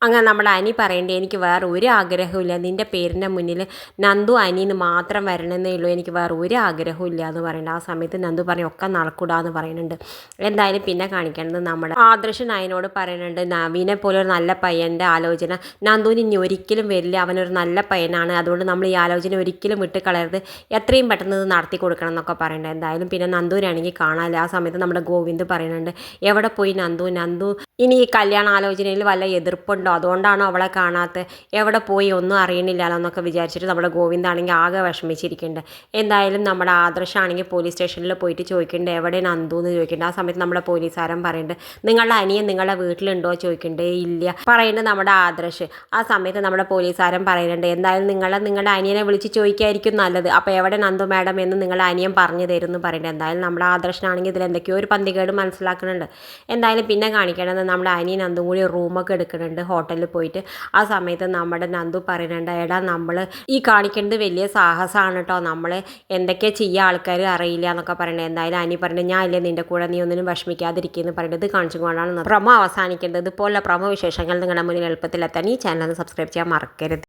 അങ്ങനെ നമ്മുടെ അനി പറയേണ്ടത് എനിക്ക് വേറെ ഒരു ആഗ്രഹമില്ല, നിൻ്റെ പേരിൻ്റെ മുന്നിൽ നന്ദു അനിന്ന് മാത്രം വരണമെന്നേ ഉള്ളൂ, എനിക്ക് വേറെ ഒരു ആഗ്രഹവും ഇല്ല എന്ന് പറയുന്നുണ്ട്. ആ സമയത്ത് നന്ദു പറയും ഒക്കെ നടക്കൂടാന്ന് പറയുന്നുണ്ട്. എന്തായാലും പിന്നെ കാണിക്കേണ്ടത് നമ്മുടെ ആദർശ് നയനോട് പറയുന്നുണ്ട്, നവീനെ പോലെ ഒരു നല്ല പയ്യൻ്റെ ആലോചന നന്ദുവിന് ഇനി ഒരിക്കലും വരില്ല, അവനൊരു നല്ല പയ്യനാണ്, അതുകൊണ്ട് നമ്മൾ ഈ ആലോചന ഒരിക്കലും വിട്ട് കളയരുത്, എത്രയും പെട്ടെന്ന് ഇത് നടത്തി കൊടുക്കണം എന്നൊക്കെ പറയുന്നുണ്ട്. എന്തായാലും പിന്നെ നന്ദുവിനാണെങ്കിൽ കാണാനില്ല. ആ സമയത്ത് നമ്മുടെ ഗോവിന്ദ് പറയുന്നുണ്ട്, എവിടെ പോയി നന്ദു ഇനി ഈ കല്യാണ ആലോചനയിൽ വല്ല എതിർപ്പുണ്ടോ, അതുകൊണ്ടാണോ അവളെ കാണാത്തത്, എവിടെ പോയി ഒന്നും അറിയണില്ലല്ലോ എന്നൊക്കെ വിചാരിച്ചിട്ട് നമ്മുടെ ഗോവിന്ദാണെങ്കിൽ ആകെ വിഷമിച്ചിരിക്കുന്നുണ്ട്. എന്തായാലും നമ്മുടെ ആദർശാണെങ്കിൽ പോലീസ് സ്റ്റേഷനിൽ പോയിട്ട് ചോദിക്കുന്നുണ്ട് എവിടെ നന്ദു എന്ന് ചോദിക്കുന്നുണ്ട്. ആ സമയത്ത് നമ്മുടെ പോലീസുകാരൻ പറയുന്നുണ്ട് നിങ്ങളുടെ അനിയൻ നിങ്ങളുടെ വീട്ടിലുണ്ടോ ചോദിക്കുന്നുണ്ട്. ഇല്ല പറയുന്നുണ്ട് നമ്മുടെ ആദർശ്. ആ സമയത്ത് നമ്മുടെ പോലീസുകാരൻ പറയുന്നുണ്ട് എന്തായാലും നിങ്ങളുടെ അനിയനെ വിളിച്ച് ചോദിക്കായിരിക്കും നല്ലത്, അപ്പോൾ എവിടെ നന്ദു മാഡം എന്ന് നിങ്ങളുടെ അനിയൻ പറഞ്ഞു തരും എന്ന് പറയുന്നുണ്ട്. എന്തായാലും നമ്മുടെ ആദർശനാണെങ്കിൽ ഇതിൽ എന്തൊക്കെയോ ഒരു പന്തികേട് മനസ്സിലാക്കുന്നുണ്ട്. എന്തായാലും പിന്നെ കാണിക്കേണ്ടത് നമ്മുടെ അനിയൻ നന്ദും കൂടി റൂമൊക്കെ എടുക്കുന്നുണ്ട് ഹോട്ടലിൽ പോയിട്ട്. ആ സമയത്ത് നമ്മുടെ നന്ദു പറയുന്നുണ്ട് എടാ നമ്മൾ ഈ കാണിക്കേണ്ടത് വലിയ സാഹസമാണ് കേട്ടോ, നമ്മൾ എന്തൊക്കെ ചെയ്യുക ആൾക്കാർ അറിയില്ല എന്നൊക്കെ പറയുന്നത്. എന്തായാലും അനി പറയുന്നത് ഞാൻ ഇല്ലേ നിൻ്റെ കൂടെ, നീ ഒന്നിനും വിഷമിക്കാതിരിക്കുന്നു പറയുന്നത്. ഇത് കാണിച്ചുകൊണ്ടാണ് പ്രമോ അവസാനിക്കേണ്ടത്. ഇതുപോലുള്ള പ്രമോ വിശേഷങ്ങൾ നിങ്ങളുടെ മുന്നിൽ എളുപ്പത്തിലെത്താൻ ഈ ചാനൽ സബ്സ്ക്രൈബ് ചെയ്യാൻ മറക്കരുത്.